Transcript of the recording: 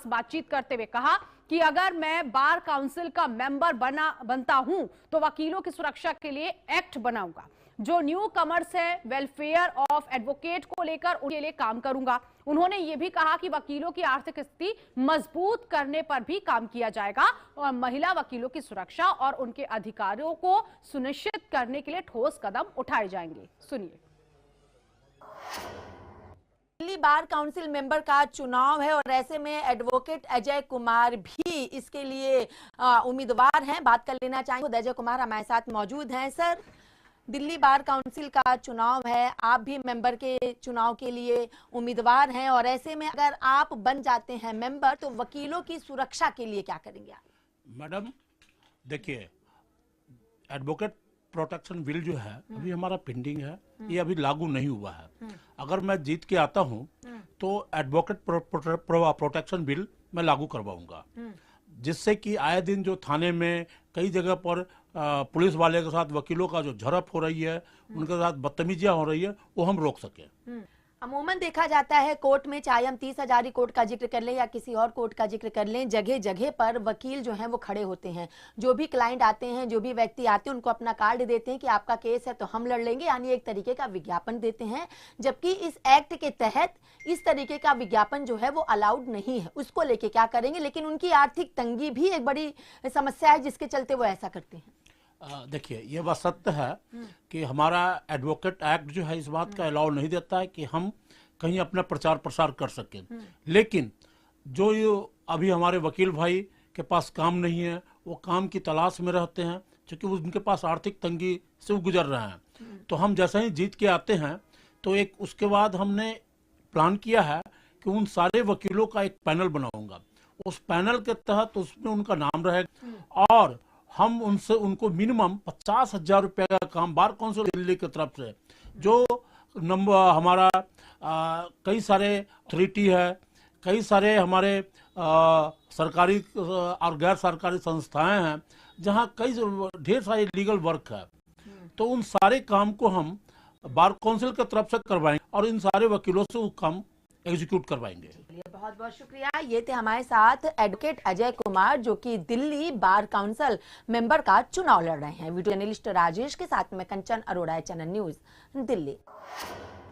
बातचीत करते हुए कहा कि अगर मैं बार काउंसिल का मेंबर बनता हूं तो वकीलों की सुरक्षा के लिए एक्ट बनाऊंगा। जो न्यू कमर्स है, वेलफेयर ऑफ एडवोकेट को लेकर उनके लिए काम करूंगा। उन्होंने ये भी कहा कि वकीलों की आर्थिक स्थिति मजबूत करने पर भी काम किया जाएगा और महिला वकीलों की सुरक्षा और उनके अधिकारों को सुनिश्चित करने के लिए ठोस कदम उठाए जाएंगे। सुनिए। दिल्ली बार काउंसिल मेंबर का चुनाव है और ऐसे में एडवोकेट अजय कुमार भी इसके लिए उम्मीदवार हैं। बात कर लेना चाहेंगे। अजय कुमार हमारे साथ मौजूद हैं। सर, दिल्ली बार काउंसिल का चुनाव है, आप भी मेंबर के चुनाव के लिए उम्मीदवार हैं और ऐसे में अगर आप बन जाते हैं मेंबर तो वकीलों की सुरक्षा के लिए क्या करेंगे आप? मैडम देखिए, एडवोकेट प्रोटेक्शन बिल जो है अभी हमारा पेंडिंग है, ये अभी लागू नहीं हुआ है। अगर मैं जीत के आता हूं तो एडवोकेट प्रोटेक्शन बिल मैं लागू करवाऊंगा, जिससे कि आए दिन जो थाने में कई जगह पर पुलिस वाले के साथ वकीलों का जो झड़प हो रही है, उनके साथ बदतमीजियां हो रही है, वो हम रोक सकें। अमूमन देखा जाता है कोर्ट में, चाहे हम 30 हजारी कोर्ट का जिक्र कर लें या किसी और कोर्ट का जिक्र कर लें, जगह जगह पर वकील जो हैं वो खड़े होते हैं। जो भी क्लाइंट आते हैं, जो भी व्यक्ति आते हैं, उनको अपना कार्ड देते हैं कि आपका केस है तो हम लड़ लेंगे, यानी एक तरीके का विज्ञापन देते हैं। जबकि इस एक्ट के तहत इस तरीके का विज्ञापन जो है वो अलाउड नहीं है। उसको लेके क्या करेंगे? लेकिन उनकी आर्थिक तंगी भी एक बड़ी समस्या है जिसके चलते वो ऐसा करते हैं। देखिए, ये बात सत्य है कि हमारा एडवोकेट एक्ट जो है इस बात का अलाउ नहीं देता है कि हम कहीं अपना प्रचार प्रसार कर सकें। लेकिन जो अभी हमारे वकील भाई के पास काम नहीं है, वो काम की तलाश में रहते हैं, क्योंकि उनके पास आर्थिक तंगी से गुजर रहे हैं। तो हम जैसे ही जीत के आते हैं तो एक उसके बाद हमने प्लान किया है कि उन सारे वकीलों का एक पैनल बनाऊंगा। उस पैनल के तहत उसमें उनका नाम रहेगा और हम उनको मिनिमम 50,000 रुपये का काम बार काउंसिल दिल्ली की तरफ से, जो नंबर हमारा कई सारे अथॉरिटी है, कई सारे हमारे सरकारी और गैर सरकारी संस्थाएं हैं जहां कई ढेर सारे लीगल वर्क है, तो उन सारे काम को हम बार काउंसिल की तरफ से करवाएंगे और इन सारे वकीलों से वो काम एग्जीक्यूट करवाएंगे। बहुत बहुत शुक्रिया। ये थे हमारे साथ एडवोकेट अजय कुमार, जो कि दिल्ली बार काउंसिल मेंबर का चुनाव लड़ रहे हैं। वीडियो जर्नलिस्ट राजेश के साथ में कंचन अरोड़ा, चैनल न्यूज, दिल्ली।